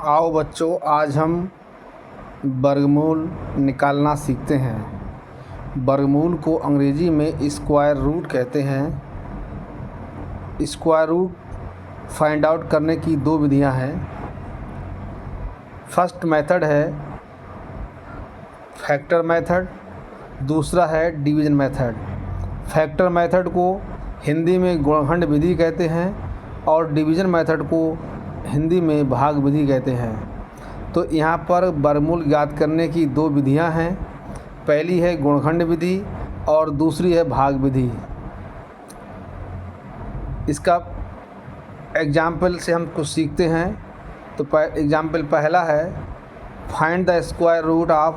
आओ बच्चों, आज हम वर्गमूल निकालना सीखते हैं। वर्गमूल को अंग्रेजी में स्क्वायर रूट कहते हैं। स्क्वायर रूट फाइंड आउट करने की दो विधियां हैं। फर्स्ट मेथड है फैक्टर मेथड, दूसरा है डिवीज़न मेथड। फैक्टर मेथड को हिंदी में गुणनखंड विधि कहते हैं और डिवीज़न मेथड को हिंदी में भाग विधि कहते हैं। तो यहाँ पर वर्गमूल ज्ञात करने की दो विधियाँ हैं। पहली है गुणनखंड विधि और दूसरी है भाग विधि। इसका एग्जाम्पल से हम कुछ सीखते हैं। तो एग्जाम्पल पहला है find the square root of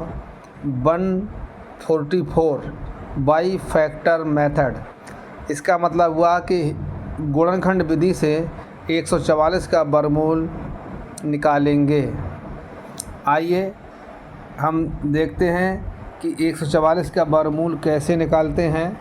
144 by factor method. इसका मतलब हुआ कि गुणनखंड विधि से 144 का वर्गमूल निकालेंगे। आइए हम देखते हैं कि 144 का वर्गमूल कैसे निकालते हैं।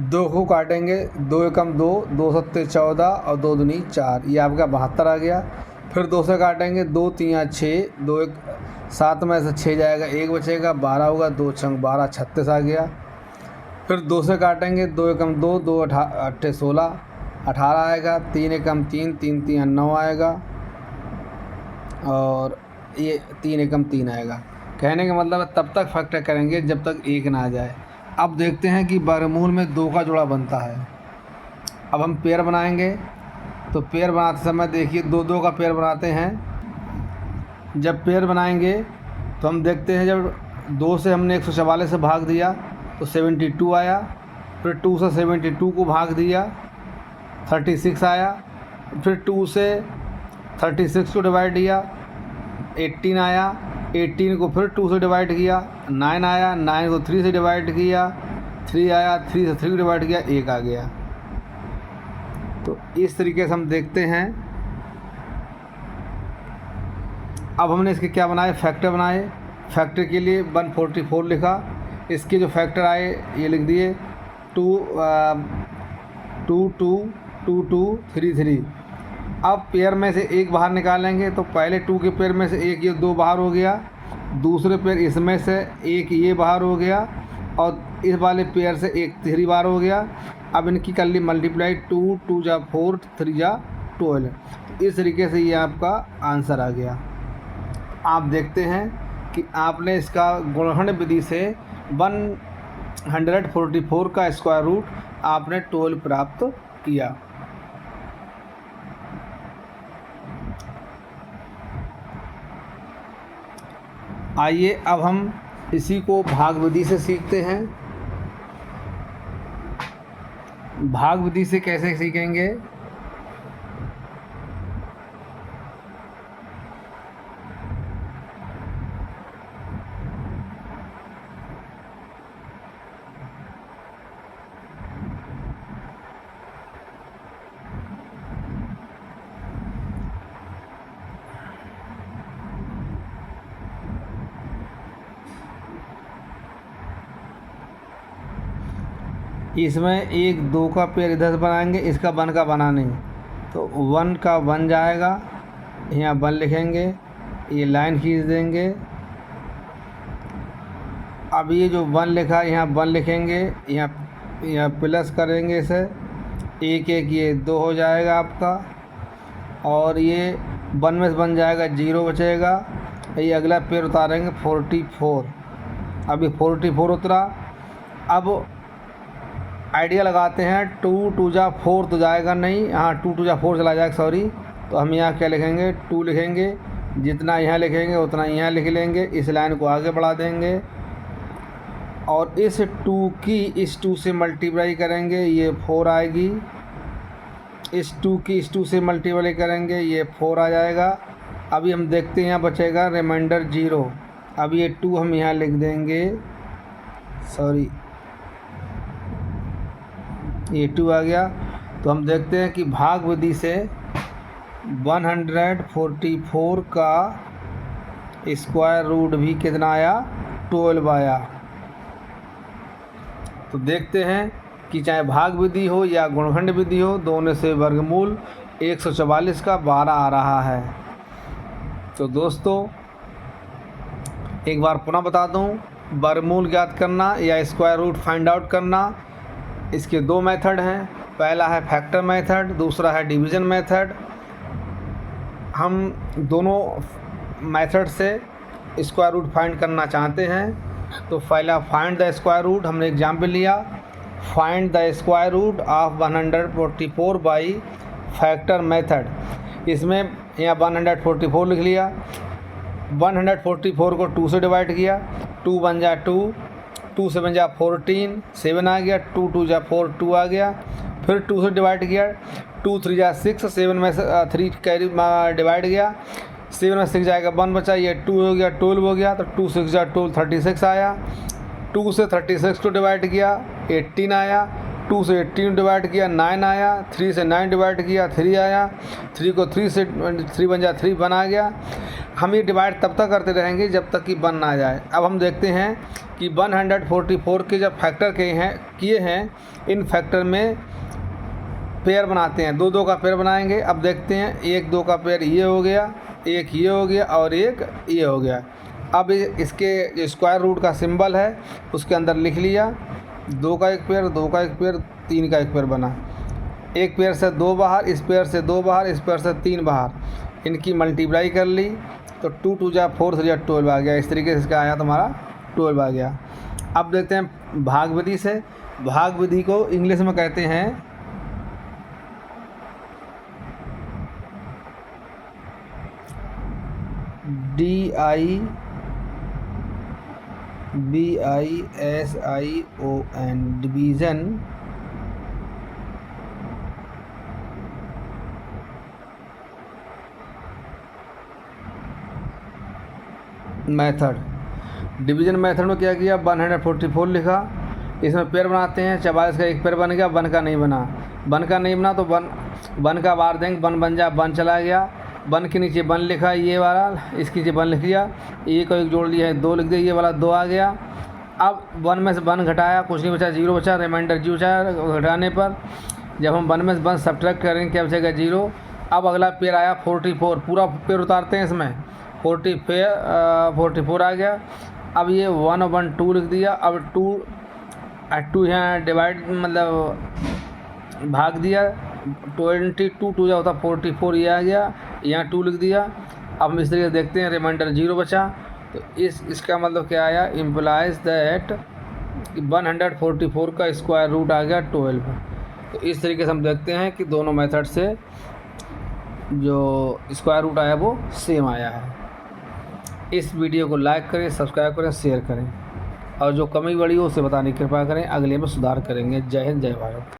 दो को काटेंगे, 2 एकम 2, 2 सत्ते 14 और 2 दूनी 4, ये आपका 72 आ गया। फिर 2 से काटेंगे, 2 तियाँ 6, 2 एक 7 में से 6 जाएगा, 1 बचेगा, 12 होगा, 2 छंग 12, 36 आ गया। फिर 2 से काटेंगे, 2 एकम 2, 2 अट्ठे 16, 18 आएगा। 3 एकम 3, 3 तियाँ 9 आएगा और ये 3 एकम 3 आएगा। कहने का मतलब है तब तक फैक्टर करेंगे जब तक 1 ना आ जाए। अब देखते हैं कि वर्गमूल में 2 का जोड़ा बनता है। अब हम पेयर बनाएंगे। तो पेयर बनाते समय देखिए 2-2 का पेयर बनाते हैं। जब पेयर बनाएंगे तो हम देखते हैं जब 2 से हमने 144 से भाग दिया तो 72 आया। फिर 2 से 72 को भाग दिया 36 आया। फिर 2 से 36 को डिवाइड किया 18 आया। 18 को फिर 2 से डिवाइड किया 9 आया। 9 को 3 से डिवाइड किया 3 आया। 3 से 3 को डिवाइड किया 1 आ गया। तो इस तरीके से हम देखते हैं। अब हमने इसके क्या बनाए, फैक्टर बनाए। फैक्टर के लिए 144 लिखा। इसके जो फैक्टर आए ये लिख दिए 2 2 2 2 2 3 3। अब पेयर में से एक बाहर निकालेंगे तो पहले 2 के पेयर में से एक ये 2 बाहर हो गया। दूसरे पेयर इसमें से एक ये बाहर हो गया और इस वाले पेयर से एक 3 बार हो गया। अब इनकी कर ली मल्टीप्लाई, 2 2 जा 4, 3 जा 12। इस तरीके से ये आपका आंसर आ गया। आप देखते हैं कि आपने इसका गुणनखंड विधि से 144 का स्क्वायर रूट आपने 12 प्राप्त किया। आइए अब हम इसी को भाग विधि से सीखते हैं। भाग विधि से कैसे सीखेंगे, इसमें 1 2 का पेयर इधर से बनाएंगे, इसका 1 का बना नहीं तो 1 का 1 जाएगा। यहाँ 1 लिखेंगे, ये लाइन खींच देंगे। अब ये जो 1 लिखा यहाँ 1 लिखेंगे, यहाँ प्लस करेंगे इसे, 1 1 ये 2 हो जाएगा आपका। और ये 1 में से बन जाएगा 0 बचेगा। ये अगला पेयर उतारेंगे 44। अब ये 44 उतरा। अब आइडिया लगाते हैं, 2 2 जा 4 तो जाएगा नहीं, हाँ 2 2 जा 4 चला जाएगा, सॉरी। तो हम यहाँ क्या लिखेंगे, 2 लिखेंगे। जितना यहाँ लिखेंगे उतना यहाँ लिख लेंगे। इस लाइन को आगे बढ़ा देंगे और इस 2 की इस 2 से मल्टीप्लाई करेंगे, ये 4 आएगी। इस 2 की इस 2 से मल्टीप्लाई करेंगे, ये 4 आ जाएगा। अभी हम देखते हैं यहाँ बचेगा रिमाइंडर 0। अब ये 2 हम यहाँ लिख देंगे, सॉरी ये 2 आ गया। तो हम देखते हैं कि भाग विधि से 144 का स्क्वायर रूट भी कितना आया, 12 आया। तो देखते हैं कि चाहे भाग विधि हो या गुणनखंड विधि हो, दोनों से वर्गमूल 144 का 12 आ रहा है। तो दोस्तों एक बार पुनः बता दूं, वर्गमूल ज्ञात करना या स्क्वायर रूट फाइंड आउट करना, इसके दो मेथड हैं। पहला है फैक्टर मेथड, दूसरा है डिवीज़न मेथड। हम दोनों मेथड से स्क्वायर रूट फाइंड करना चाहते हैं। तो पहला फाइंड द स्क्वायर रूट, हमने एग्जाम्पल लिया, find the square root of 144 by factor method. इसमें यहाँ 144 लिख लिया, 144 को 2 से डिवाइड किया, 2 बन जा 2, 2 से बन जा 14, 7 आ गया, 2 2 जा 4, 2 आ गया। फिर 2 से डिवाइड किया, 2 3 जा 6, 7 में से 3 कैरी डिवाइड गया, 7 में 6 जाएगा 1 बचा, ये 2 हो गया 12 हो गया। तो 2 6 जा 12, 36 आया। 2 से 36 को डिवाइड किया 18 आया, 2 से 18 डिवाइड किया 9 आया, 3 से 9 डिवाइड किया 3 आया, 3 को 3 से 3 बन जा 3 1 आ गया। हम ये डिवाइड तब तक करते रहेंगे जब तक कि 1 ना आ जाए। अब हम देखते हैं कि 144 के जब फैक्टर किए हैं, इन फैक्टर में पेयर बनाते हैं, 2 2 का पेयर बनाएंगे। अब देखते हैं 1 2 का पेयर ये हो गया, एक ये हो गया और एक ये हो गया। अब इसके जो स्क्वायर रूट का सिंबल है उसके अंदर लिख लिया, 2 का एक पेयर, 2 का एक पेयर, 3 का एक पेयर बना। एक पेयर से 2 बाहर, इस पेयर से 2 बाहर, इस पेयर से 3 बाहर, इनकी मल्टीप्लाई कर ली तो 2 2 जा 4 3 जा 12 आ गया। इस तरीके से इसका आया तुम्हारा 12 आ गया। अब देखते हैं भाग विधि से। भाग विधि को इंग्लिश में कहते हैं DIVISION, division method. Division method में क्या किया, 144 लिखा, इसमें पेयर बनाते हैं। 44 का एक पेयर बन गया, 1 का नहीं बना। 1 का नहीं बना तो 1 का बार देंगे, 1 बन जा, 1 चला गया। 1 के नीचे 1 लिखा, ये वाला, इसके नीचे 1 लिख दिया, एक को एक जोड़ लिया है 2 लिख दिया, ये वाला 2 आ गया। अब 1 में से 1 घटाया, कुछ नहीं बचा, 0 बचा, रिमाइंडर 0 बचा। घटाने पर जब हम 1 में से 1 सब्ट्रैक्ट करेंगे क्या बचेगा, 0। अब अगला पेयर आया 44, पूरा पेयर उतारते हैं इसमें, 44 आ गया। अब ये 1 और 1 2 लिख दिया। अब 2 यहाँ डिवाइड मतलब भाग दिया, 22 2 होता 44, ये आ गया, यहाँ 2 लिख दिया। अब हम इस तरीके से देखते हैं, रिमाइंडर 0 बचा। तो इसका मतलब क्या आया, इम्प्लाइज दैट 144 का स्क्वायर रूट आ गया 12। तो इस तरीके से हम देखते हैं कि दोनों मेथड से जो स्क्वायर रूट आया वो सेम आया है। इस वीडियो को लाइक करें, सब्सक्राइब करें, शेयर करें और जो कमी बढ़ी हो उसे बताने की कृपा करें। अगले में सुधार करेंगे। जय हिंद, जय भारत।